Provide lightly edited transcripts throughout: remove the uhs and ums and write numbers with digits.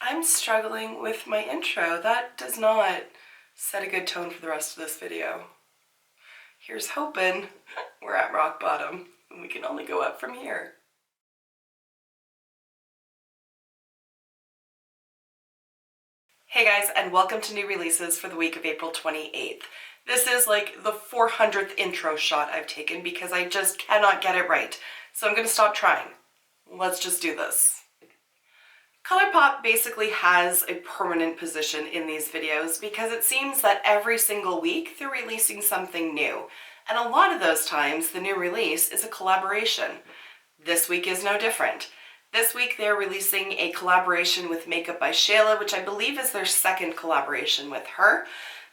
I'm struggling with my intro. That does not set a good tone for the rest of this video. Here's hoping. We're at rock bottom and we can only go up from here. Hey guys, and welcome to new releases for the week of April 28th. This is like the 400th intro shot I've taken because I just cannot get it right. So I'm going to stop trying. Let's just do this. Colourpop basically has a permanent position in these videos because it seems that every single week they're releasing something new. And a lot of those times the new release is a collaboration. This week is no different. This week they're releasing a collaboration with Makeup by Shayla, which I believe is their second collaboration with her.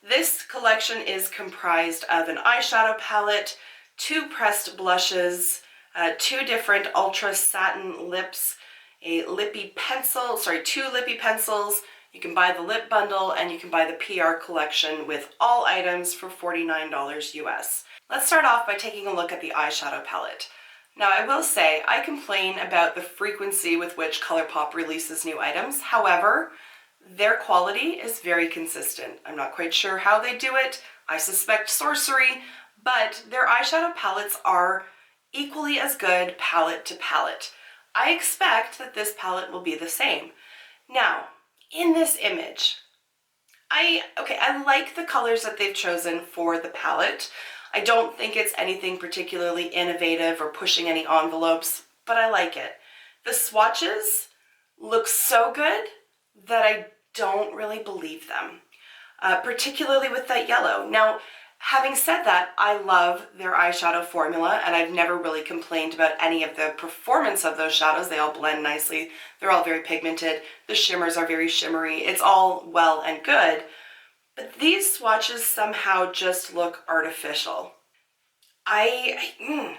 This collection is comprised of an eyeshadow palette, 2 pressed blushes, 2 different ultra satin lips, a lippy pencil, 2 lippy pencils. You can buy the lip bundle and you can buy the PR collection with all items for $49 US. Let's start off by taking a look at the eyeshadow palette. Now I will say, I complain about the frequency with which Colourpop releases new items. However, their quality is very consistent. I'm not quite sure how they do it. I suspect sorcery, but their eyeshadow palettes are equally as good palette to palette. I expect that this palette will be the same. Now, in this image, I like the colors that they've chosen for the palette. I don't think it's anything particularly innovative or pushing any envelopes, but I like it. The swatches look so good that I don't really believe them, particularly with that yellow. Now, having said that, I love their eyeshadow formula and I've never really complained about any of the performance of those shadows. They all blend nicely. They're all very pigmented. The shimmers are very shimmery. It's all well and good, but these swatches somehow just look artificial. I'm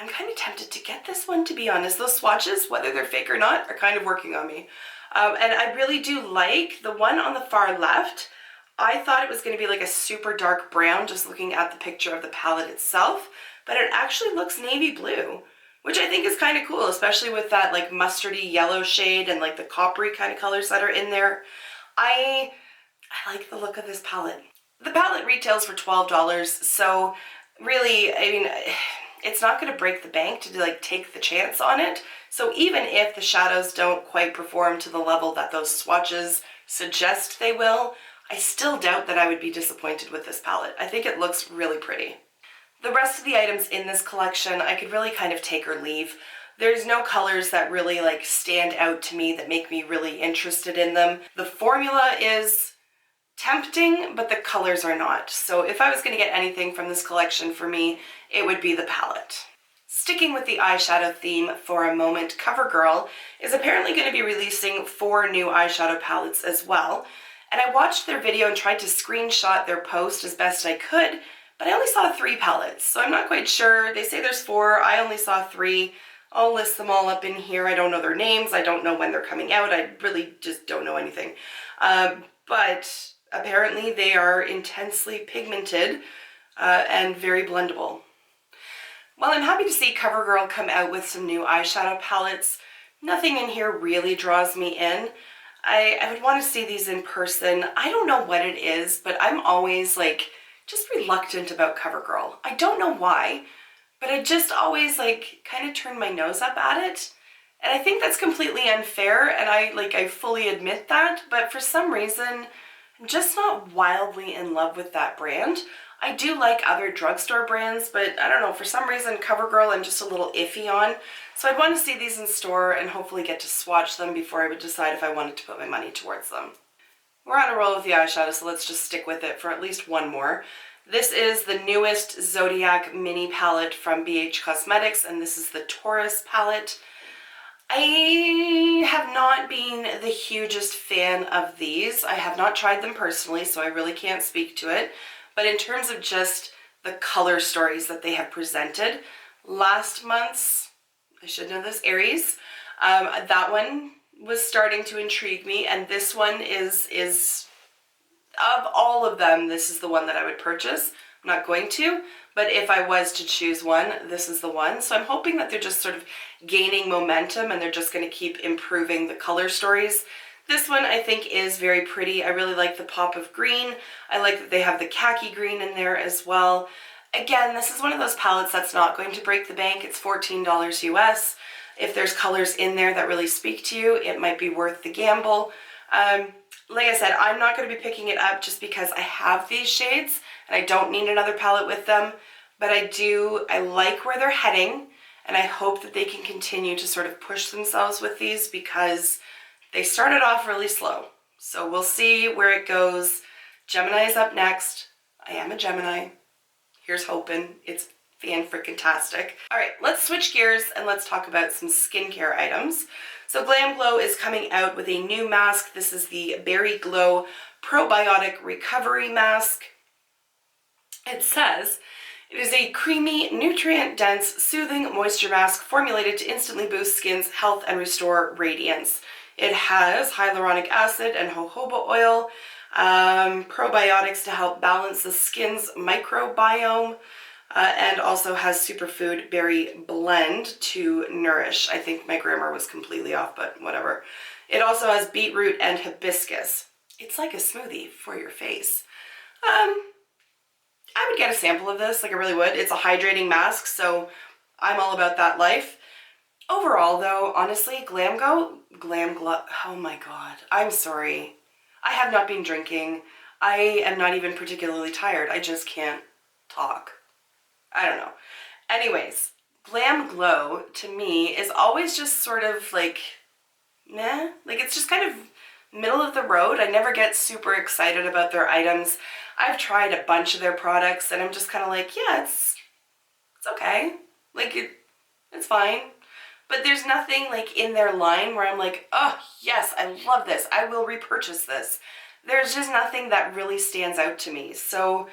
kind of tempted to get this one, to be honest. Those swatches, whether they're fake or not, are kind of working on me. And I really do like the one on the far left. I thought it was going to be like a super dark brown just looking at the picture of the palette itself, but it actually looks navy blue, which I think is kind of cool, especially with that like mustardy yellow shade and like the coppery kind of colors that are in there. I like the look of this palette. The palette retails for $12, so really, I mean, it's not going to break the bank to like take the chance on it. So even if the shadows don't quite perform to the level that those swatches suggest they will, I still doubt that I would be disappointed with this palette. I think it looks really pretty. The rest of the items in this collection, I could really kind of take or leave. There's no colors that really like stand out to me that make me really interested in them. The formula is tempting, but the colors are not. So if I was going to get anything from this collection for me, it would be the palette. Sticking with the eyeshadow theme for a moment, CoverGirl is apparently going to be releasing 4 new eyeshadow palettes as well. And I watched their video and tried to screenshot their post as best I could, but I only saw 3 palettes, so I'm not quite sure. They say there's 4, I only saw 3. I'll list them all up in here. I don't know their names, I don't know when they're coming out, I really just don't know anything. But apparently they are intensely pigmented and very blendable. While I'm happy to see CoverGirl come out with some new eyeshadow palettes, nothing in here really draws me in. I would want to see these in person. I don't know what it is, but I'm always like just reluctant about CoverGirl. I don't know why, but I just always like kind of turn my nose up at it. And I think that's completely unfair, and I fully admit that, but for some reason I'm just not wildly in love with that brand. I do like other drugstore brands, but I don't know, for some reason CoverGirl I'm just a little iffy on. So I'd want to see these in store and hopefully get to swatch them before I would decide if I wanted to put my money towards them. We're on a roll with the eyeshadow, so let's just stick with it for at least one more. This is the newest Zodiac mini palette from BH Cosmetics, and this is the Taurus palette. I have not been the hugest fan of these. I have not tried them personally, so I really can't speak to it. But in terms of just the color stories that they have presented, last month's, I should know this, Aries, that one was starting to intrigue me, and this one is of all of them, this is the one that I would purchase. I'm not going to, but if I was to choose one, this is the one. So I'm hoping that they're just sort of gaining momentum and they're just going to keep improving the color stories. This one I think is very pretty. I really like the pop of green. I like that they have the khaki green in there as well. Again, this is one of those palettes that's not going to break the bank. It's $14 US. If there's colors in there that really speak to you, it might be worth the gamble. Like I said, I'm not going to be picking it up just because I have these shades and I don't need another palette with them. But I like where they're heading, and I hope that they can continue to sort of push themselves with these because they started off really slow. So we'll see where it goes. Gemini's up next. I am a Gemini. Here's hoping. It's fan-freaking-tastic. All right, let's switch gears and let's talk about some skincare items. So Glam Glow is coming out with a new mask. This is the Berry Glow Probiotic Recovery Mask. It says, it is a creamy, nutrient-dense, soothing moisture mask formulated to instantly boost skin's health and restore radiance. It has hyaluronic acid and jojoba oil, probiotics to help balance the skin's microbiome, and also has superfood berry blend to nourish. I think my grammar was completely off, but whatever. It also has beetroot and hibiscus. It's like a smoothie for your face. I would get a sample of this, like I really would. It's a hydrating mask, so I'm all about that life. Overall, though, honestly, Glam Glow, oh my god, I'm sorry. I have not been drinking. I am not even particularly tired. I just can't talk. I don't know. Anyways, Glam Glow, to me, is always just sort of like, meh. Like, it's just kind of middle of the road. I never get super excited about their items. I've tried a bunch of their products and I'm just kind of like, yeah, it's okay. Like, it's fine. But there's nothing like in their line where I'm like, oh yes, I love this. I will repurchase this. There's just nothing that really stands out to me. So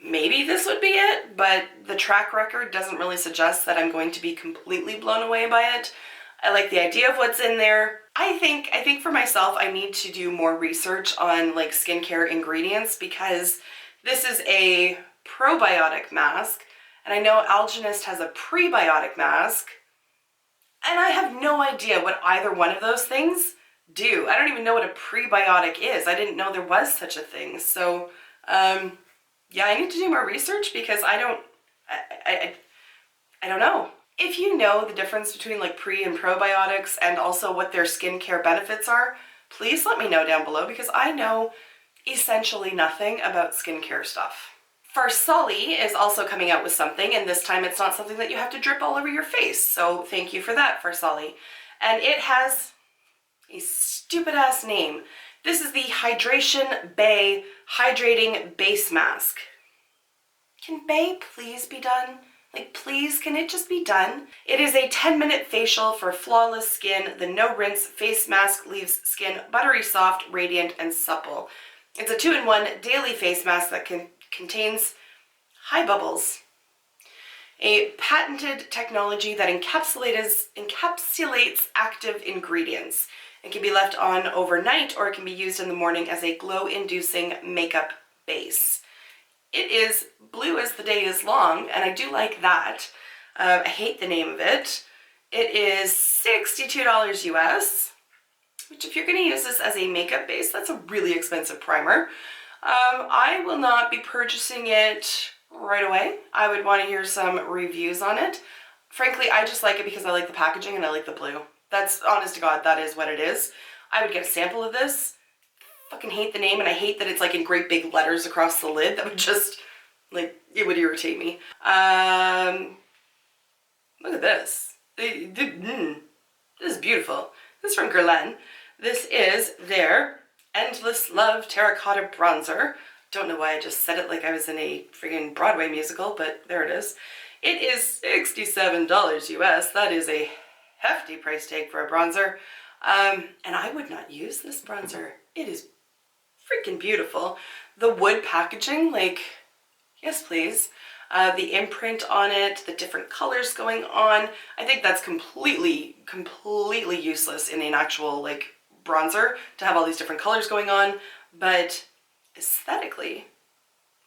maybe this would be it, but the track record doesn't really suggest that I'm going to be completely blown away by it. I like the idea of what's in there. I think for myself, I need to do more research on like skincare ingredients because this is a probiotic mask and I know Algenist has a prebiotic mask and I have no idea what either one of those things do. I don't even know what a prebiotic is. I didn't know there was such a thing. So yeah, I need to do more research because I don't know. If you know the difference between like pre and probiotics and also what their skincare benefits are, please let me know down below because I know essentially nothing about skincare stuff. Farsali is also coming out with something, and this time it's not something that you have to drip all over your face. So thank you for that, Farsali. And it has a stupid ass name. This is the Hydration Bay Hydrating Base Mask. Can Bay please be done? Like, please, can it just be done? It is a 10-minute facial for flawless skin. The no-rinse face mask leaves skin buttery soft, radiant, and supple. It's a 2-in-1 daily face mask that contains high bubbles, a patented technology that encapsulates active ingredients. It can be left on overnight or it can be used in the morning as a glow-inducing makeup base. It is blue as the day is long, and I do like that. I hate the name of it. It is $62 US, which if you're going to use this as a makeup base, that's a really expensive primer. I will not be purchasing it right away. I would want to hear some reviews on it. Frankly, I just like it because I like the packaging and I like the blue. That's, honest to God, that is what it is. I would get a sample of this. Fucking hate the name, and I hate that it's like in great big letters across the lid. That would just, like, it would irritate me. Look at this. This is beautiful. This is from Guerlain. This is their Endless Love Terracotta Bronzer. Don't know why I just said it like I was in a friggin' Broadway musical, but there it is. It is $67 US. That is a hefty price tag for a bronzer. And I would not use this bronzer. It is freaking beautiful. The wood packaging, like, yes please. The imprint on it, the different colors going on. I think that's completely useless in an actual, like, bronzer to have all these different colors going on. But aesthetically,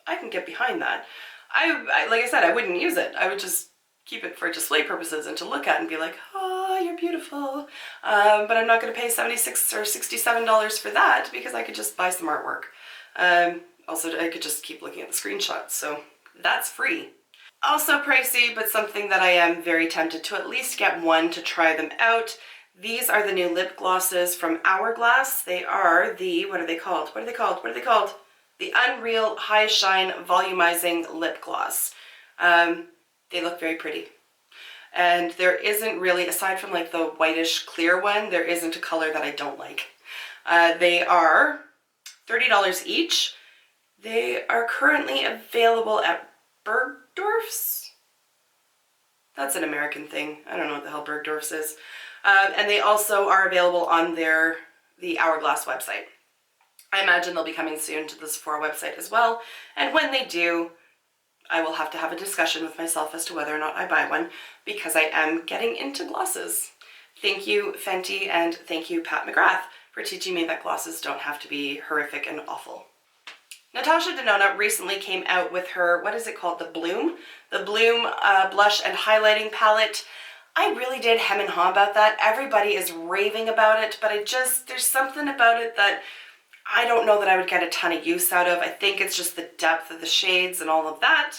I can get behind that. I like I said, I wouldn't use it. I would just keep it for display purposes and to look at and be like, oh, you're beautiful. But I'm not going to pay $76 or $67 for that because I could just buy some artwork. Also, I could just keep looking at the screenshots, so that's free. Also pricey, but something that I am very tempted to at least get one to try them out. These are the new lip glosses from Hourglass. They are the, what are they called? What are they called? What are they called? The Unreal High Shine Volumizing Lip Gloss. They look very pretty. And there isn't really, aside from like the whitish clear one, there isn't a color that I don't like. They are $30 each. They are currently available at Bergdorf's. That's an American thing. I don't know what the hell Bergdorf's is. And they also are available on the Hourglass website. I imagine they'll be coming soon to the Sephora website as well. And when they do, I will have to have a discussion with myself as to whether or not I buy one, because I am getting into glosses. Thank you, Fenty, and thank you, Pat McGrath, for teaching me that glosses don't have to be horrific and awful. Natasha De Nonna recently came out with her, what is it called? The Bloom blush and highlighting palette. I really did hem and haw about that. Everybody is raving about it, but there's something about it that I don't know that I would get a ton of use out of. I think it's just the depth of the shades and all of that,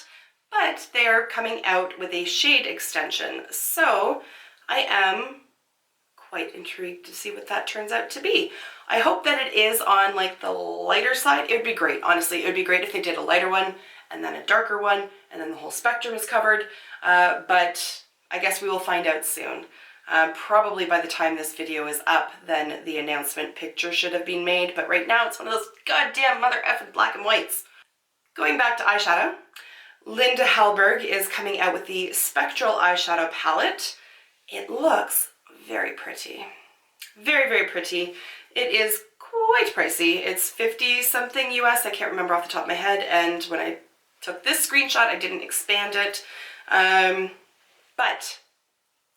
but they're coming out with a shade extension. So I am quite intrigued to see what that turns out to be. I hope that it is on like the lighter side. It would be great, honestly. It would be great if they did a lighter one and then a darker one and then the whole spectrum is covered, but I guess we will find out soon. Probably by the time this video is up, then the announcement picture should have been made, but right now it's one of those goddamn mother effing black and whites. Going back to eyeshadow, Linda Hallberg is coming out with the Spectral eyeshadow palette. It looks very pretty. Very, very pretty. It is quite pricey. It's 50 something US, I can't remember off the top of my head, and when I took this screenshot I didn't expand it, but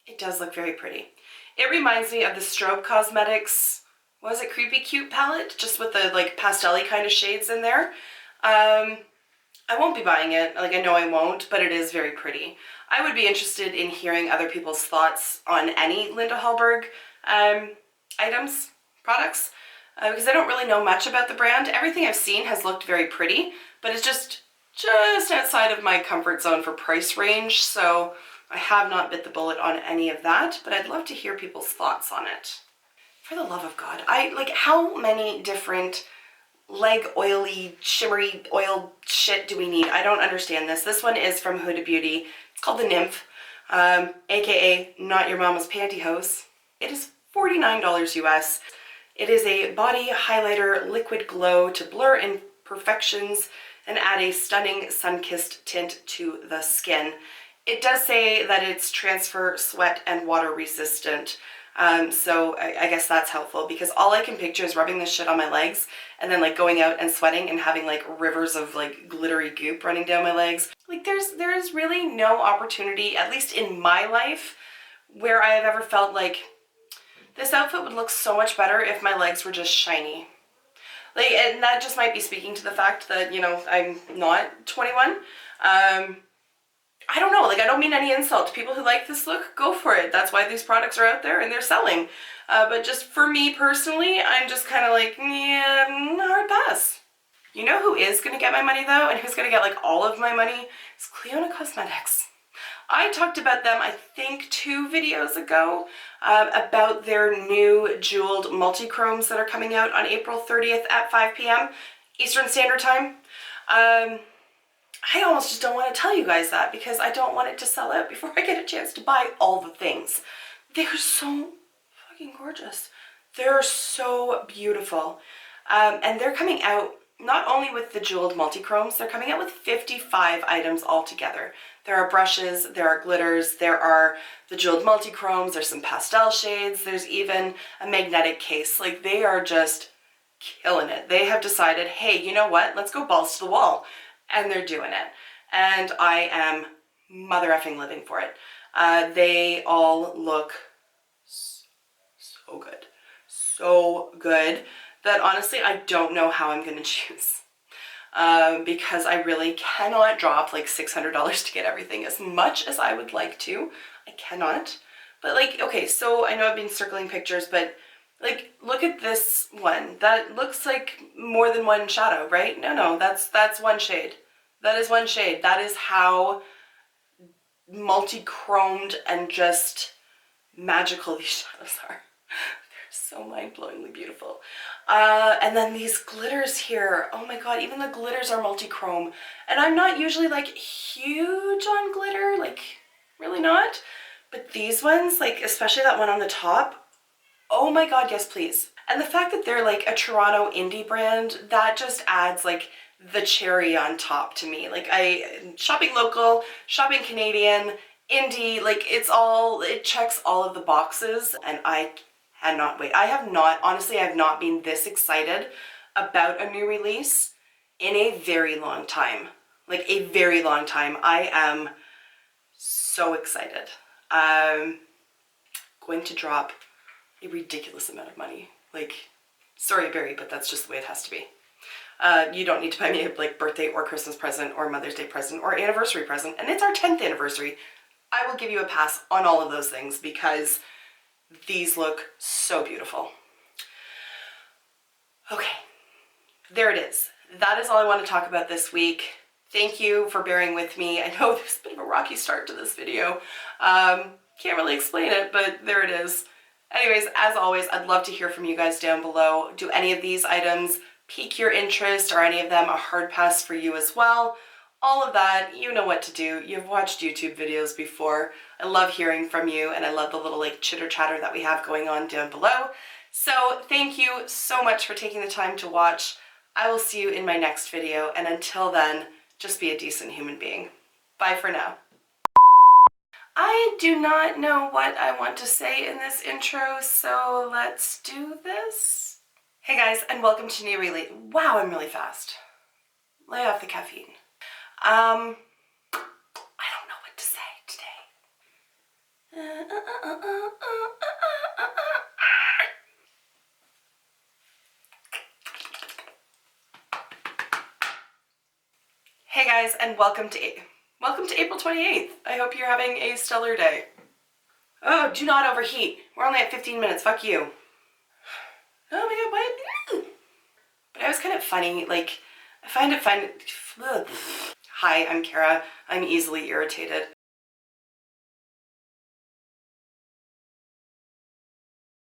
it does look very pretty. It reminds me of the Strobe Cosmetics, what was it, Creepy Cute palette, just with the like pastel-y kind of shades in there. I won't be buying it, like I know I won't, but it is very pretty. I would be interested in hearing other people's thoughts on any Linda Hallberg items, products, because I don't really know much about the brand. Everything I've seen has looked very pretty, but it's just outside of my comfort zone for price range, so I have not bit the bullet on any of that, but I'd love to hear people's thoughts on it. For the love of God, how many different leg oily, shimmery oil shit do we need? I don't understand this. This one is from Hoonah Beauty. It's called the Nymph, aka Not Your Mama's Pantyhose. It is $49 US. It is a body highlighter liquid glow to blur imperfections and add a stunning sun-kissed tint to the skin. It does say that it's transfer, sweat, and water resistant. So I guess that's helpful, because all I can picture is rubbing this shit on my legs and then like going out and sweating and having like rivers of like glittery goop running down my legs. Like there's really no opportunity, at least in my life, where I have ever felt like this outfit would look so much better if my legs were just shiny. Like, and that just might be speaking to the fact that, you know, I'm not 21. I don't know, like I don't mean any insult to people who like this look, go for it. That's why these products are out there and they're selling. But just for me personally, I'm just kind of like, yeah, hard pass. You know who is going to get my money though, and who's going to get like all of my money? It's Clionadh Cosmetics. I talked about them, I think 2 videos ago, about their new jeweled multi-chromes that are coming out on April 30th at 5 p.m. Eastern Standard Time. I almost just don't want to tell you guys that because I don't want it to sell out before I get a chance to buy all the things. They're so fucking gorgeous. They're so beautiful. And they're coming out not only with the jeweled multi-chromes, they're coming out with 55 items altogether. There are brushes, there are glitters, there are the jeweled multi-chromes, there's some pastel shades, there's even a magnetic case. Like, they are just killing it. They have decided, hey, you know what? Let's go balls to the wall. And they're doing it. And I am mother effing living for it. They all look so good. So good that honestly, I don't know how I'm going to choose. because I really cannot drop like $600 to get everything as much as I would like to. I cannot. But like, okay, so I know I've been circling pictures, but like, look at this one. That looks like more than one shadow, right? No, that's one shade. That is one shade. That is how multi-chromed and just magical these shadows are. They're so mind-blowingly beautiful. And then these glitters here. Oh my god, even the glitters are multi-chrome. And I'm not usually like huge on glitter, like really not. But these ones, like especially that one on the top, oh my god, yes please. And the fact that they're like a Toronto indie brand, that just adds like the cherry on top to me. Like shopping local, shopping Canadian, indie, like it checks all of the boxes and I cannot wait. Honestly, I have not been this excited about a new release in a very long time. Like a very long time. I am so excited. I'm going to drop a ridiculous amount of money. Like, sorry Barry, but that's just the way it has to be. You don't need to buy me a like birthday or Christmas present or Mother's Day present or anniversary present, and it's our 10th anniversary. I will give you a pass on all of those things because these look so beautiful. Okay, there it is. That is all I want to talk about this week. Thank you for bearing with me. I know there's a bit of a rocky start to this video. Can't really explain it, but there it is. Anyways, as always, I'd love to hear from you guys down below. Do any of these items pique your interest? Are any of them a hard pass for you as well? All of that, you know what to do. You've watched YouTube videos before. I love hearing from you, and I love the little like chitter chatter that we have going on down below. So thank you so much for taking the time to watch. I will see you in my next video, and until then, just be a decent human being. Bye for now. I do not know what I want to say in this intro, so let's do this. Hey guys, and welcome to new release. Wow, I'm really fast. Lay off the caffeine. I don't know what to say today. Hey guys, and welcome to April 28th. I hope you're having a stellar day. Oh, do not overheat. We're only at 15 minutes. Fuck you. Oh my god, what? But I was kind of funny. Like, I find it fun. Hi, I'm Kara. I'm easily irritated.